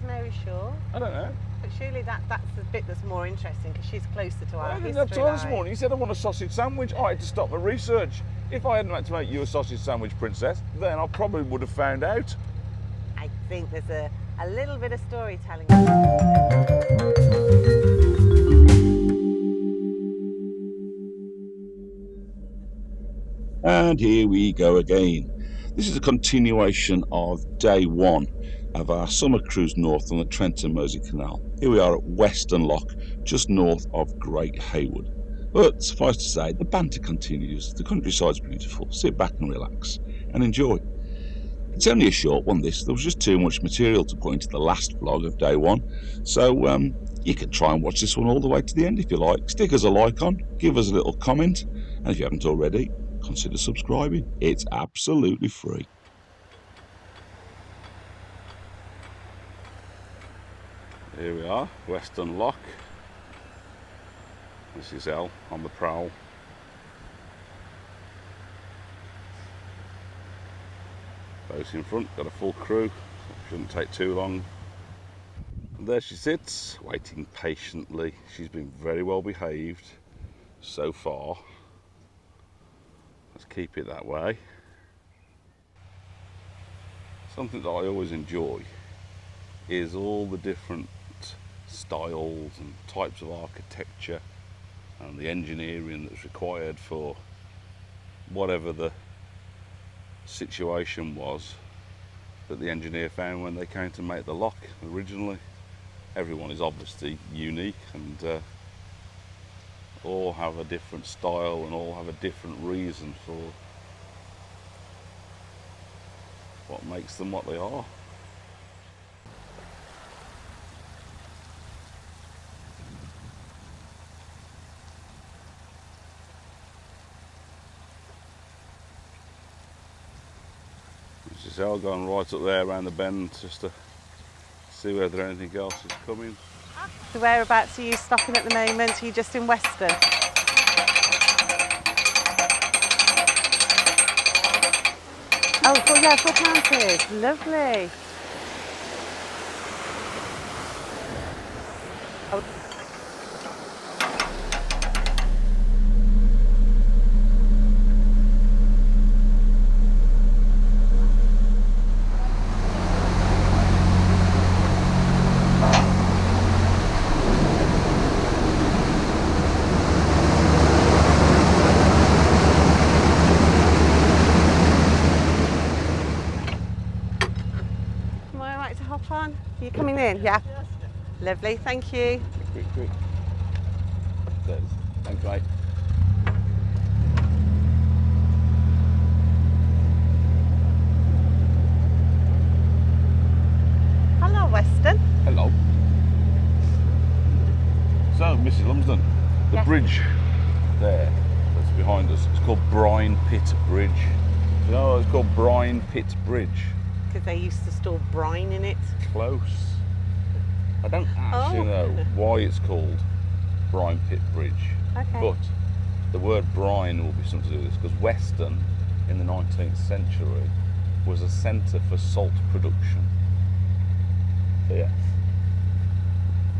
is Mary Shaw? I don't know. But surely that's the bit that's more interesting because she's closer to our I didn't history have time this line. morning. He said I want a sausage sandwich. I had to stop my research. If I hadn't had to make you a sausage sandwich, Princess, then I probably would have found out. I think there's a little bit of storytelling. And here we go again. This is a continuation of day one of our summer cruise north on the Trent Mersey Canal. Here we are at Weston Lock, just north of Great Haywood. But suffice to say, the banter continues, the countryside's beautiful, sit back and relax and enjoy. It's only a short one this, there was just too much material to put into the last vlog of day one, so you can try and watch this one all the way to the end if you like. Stick us a like on, give us a little comment, and if you haven't already, consider subscribing. It's absolutely free. Here we are, Weston Lock. This is Elle on the prowl. Boat in front, got a full crew, shouldn't take too long. And there she sits, waiting patiently. She's been very well behaved so far. Let's keep it that way. Something that I always enjoy is all the different styles and types of architecture and the engineering that's required for whatever the situation was that the engineer found when they came to make the lock originally. Everyone is obviously unique and all have a different style and all have a different reason for what makes them what they are. This is Elle going right up there around the bend just to see whether anything else is coming. So whereabouts are you stopping at the moment? Are you just in Weston? Oh, yeah, Four Counties. Lovely. Oh. Hop on. Are you coming in? Yeah. Lovely, thank you. Quick. Thanks, mate. Hello, Weston. Hello. So, Mrs Lumsden, the Yes. bridge there that's behind us, it's called Brine Pit Bridge. You know it's called Brine Pit Bridge? Because they used to store brine in it. Close. I don't actually know why it's called Brine Pit Bridge. Okay. But the word brine will be something to do with this, because Weston in the 19th century was a centre for salt production. So yeah.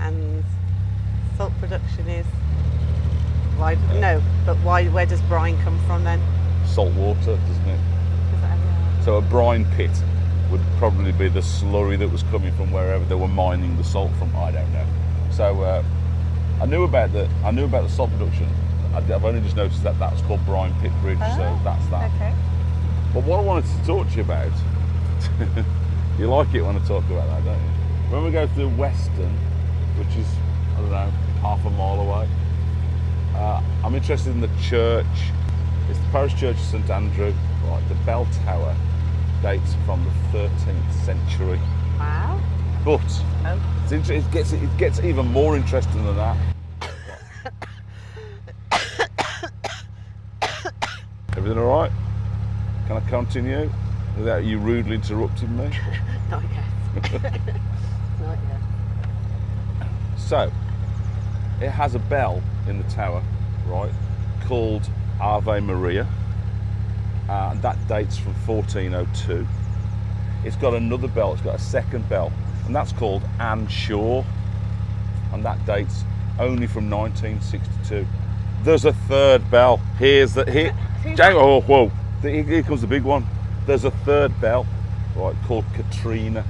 And salt production is why? No, but why? Where does brine come from then? Salt water, doesn't it? So a brine pit would probably be the slurry that was coming from wherever they were mining the salt from. I don't know. So I knew about the salt production. I've only just noticed that that's called Brine Pit Bridge. So that's that. Okay. But what I wanted to talk to you about, you like it when I talk about that, don't you? When we go to Weston, which is, I don't know, half a mile away, I'm interested in the church. It's the parish church of St Andrew. Right, the bell tower dates from the 13th century. Wow. But it gets even more interesting than that. Everything all right? Can I continue without you rudely interrupting me? Not yet. Not yet. So, it has a bell in the tower, right, called Ave Maria. That dates from 1402. It's got another bell, it's got a second bell and that's called Anne Shaw, and that dates only from 1962. There's a third bell. Here's the here. Oh, whoa! Here comes the big one. There's a third bell, right, called Katrina,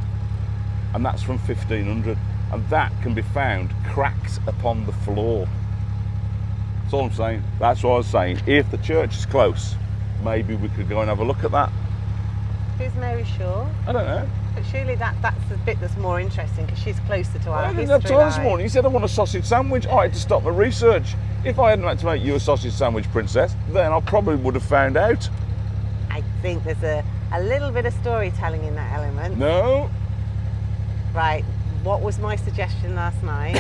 and that's from 1500, and that can be found cracked upon the floor. That's all I'm saying. That's what I was saying. If the church is close, maybe we could go and have a look at that. Who's Mary Shaw? I don't know. But surely that's the bit that's more interesting because she's closer to our I history. didn't have time this line. morning. You said I want a sausage sandwich. I had to stop my research. If I hadn't had to make you a sausage sandwich, Princess, then I probably would have found out. I think there's a little bit of storytelling in that element. No. Right, what was my suggestion last night?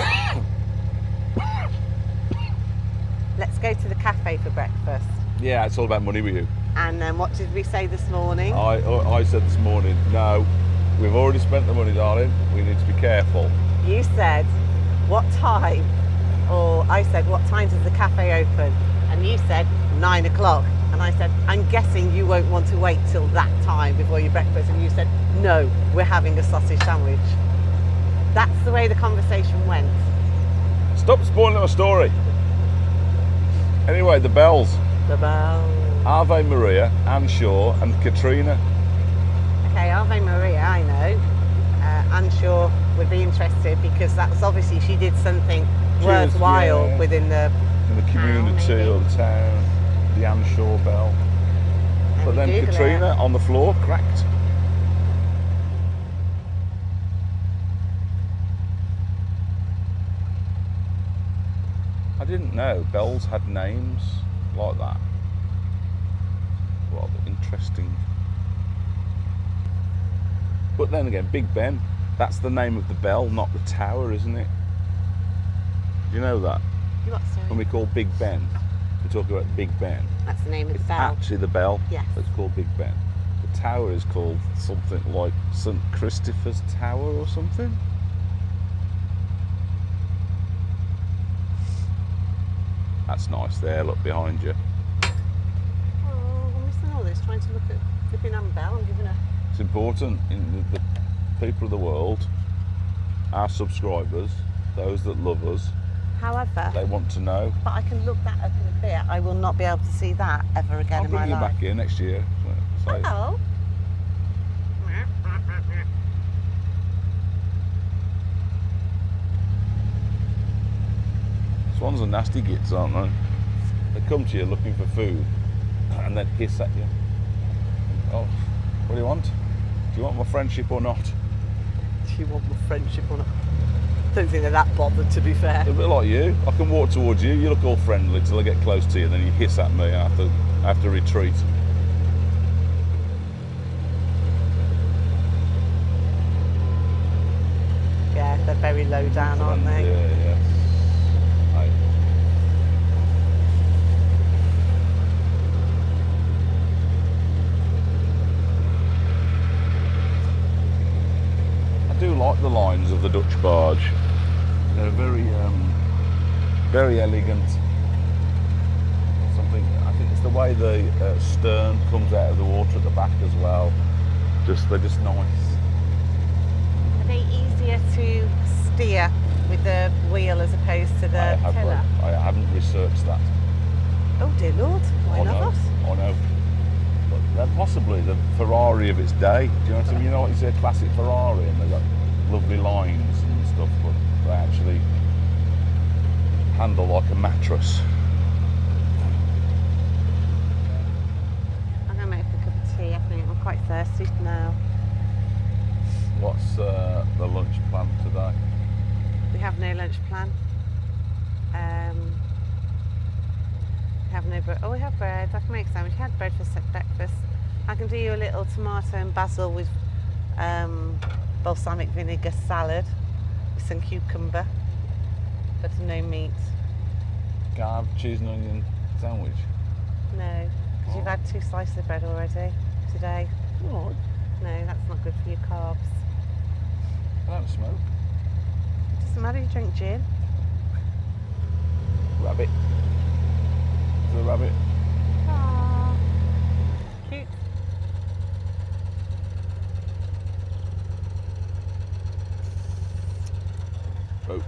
Let's go to the cafe for breakfast. Yeah, it's all about money with you. And then what did we say this morning? I said this morning, no, we've already spent the money, darling. We need to be careful. You said, what time? Or I said, what time does the cafe open? And you said, 9 o'clock. And I said, I'm guessing you won't want to wait till that time before your breakfast. And you said, no, we're having a sausage sandwich. That's the way the conversation went. Stop spoiling my story. Anyway, the bells. The bell. Ave Maria, Anne Shaw, and Katrina. Okay, Ave Maria, I know. Anne Shaw would be interested because that's obviously she did something worthwhile within the community town, or the town. The Anne Shaw bell. But then Google Katrina on the floor, cracked. I didn't know bells had names like that. Rather interesting. But then again, Big Ben, that's the name of the bell, not the tower, isn't it? You know that? You what, sorry? When we call Big Ben, we talk about Big Ben. That's the name of It's the bell. actually the bell Yes. that's called Big Ben. The tower is called something like St Christopher's Tower or something. That's nice there, look behind you. Oh, I'm missing all this, trying to look at flipping Anne Bell. I'm giving her. It's important in the people of the world, our subscribers, those that love us, However, they want to know. but I can look that up in a bit. I will not be able to see that ever again I'll in my bring you life. back here next year. So, Hello. swans are nasty gits, aren't they? They come to you looking for food and then hiss at you. Oh, what do you want? Do you want my friendship or not? Do you want my friendship or not? Don't think they're that bothered, to be fair. A bit like you. I can walk towards you, you look all friendly till I get close to you, then you hiss at me and I have to retreat. Yeah, they're very low down, aren't they? Yeah. Aye. I do like the lines of the Dutch barge. They're very elegant. Something. I think it's the way the stern comes out of the water at the back as well. They're just nice. Are they easier to steer with the wheel as opposed to the tiller? I haven't researched that. Oh dear Lord, why not? I know. But they're possibly the Ferrari of its day. Do you know what I mean? You know what, you see a classic Ferrari and they've got lovely lines and stuff, but they actually handle like a mattress. I'm going to make a cup of tea. I think I'm quite thirsty now. What's the lunch plan today? We have no lunch plan. We have no bread. Oh, we have bread. I can make a sandwich. We had bread for breakfast. I can do you a little tomato and basil with balsamic vinegar salad with some cucumber, but no meat. Can I have cheese and onion sandwich? No, because you've had 2 slices of bread already today. Right. No, that's not good for your carbs. I don't smoke. Doesn't matter if you drink gin. Rabbit. Is there a rabbit? Aww. Cute. boat.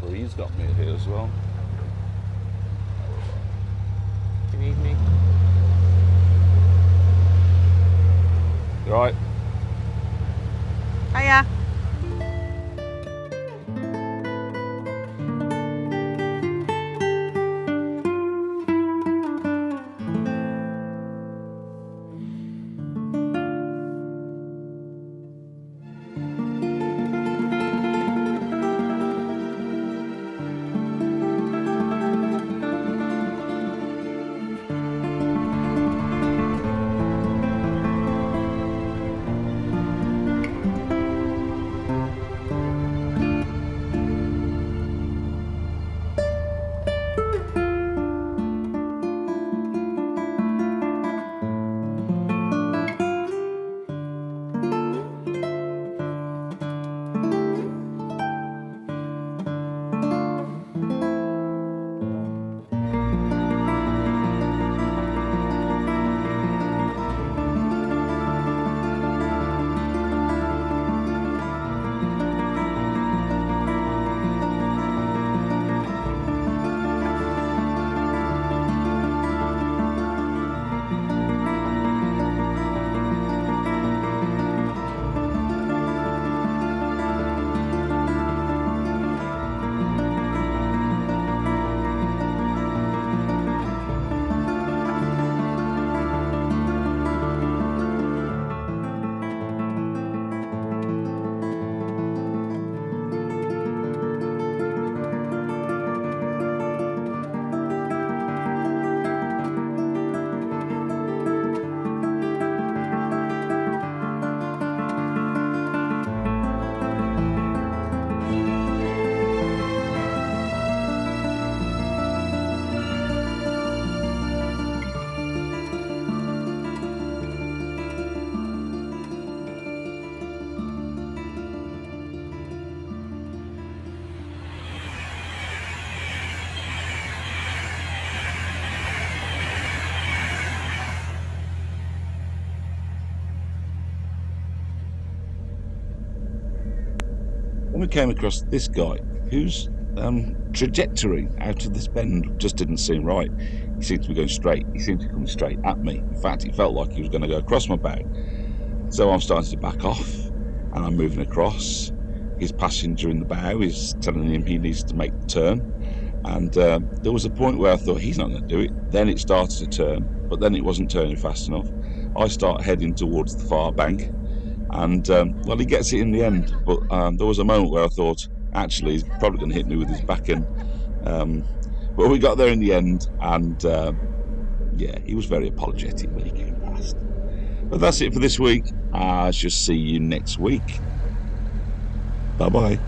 Breeze got me here as well. Do you need me? You right? Hiya. Then we came across this guy whose trajectory out of this bend just didn't seem right. He seemed to be going straight. He seemed to be coming straight at me. In fact, it felt like he was going to go across my bow. So I'm starting to back off and I'm moving across. His passenger in the bow is telling him he needs to make the turn. And there was a point where I thought, he's not going to do it. Then it started to turn, but then it wasn't turning fast enough. I start heading towards the far bank. And, well, he gets it in the end. But there was a moment where I thought, actually, he's probably going to hit me with his back end. But we got there in the end. And, yeah, he was very apologetic when he came past. But that's it for this week. I shall see you next week. Bye-bye.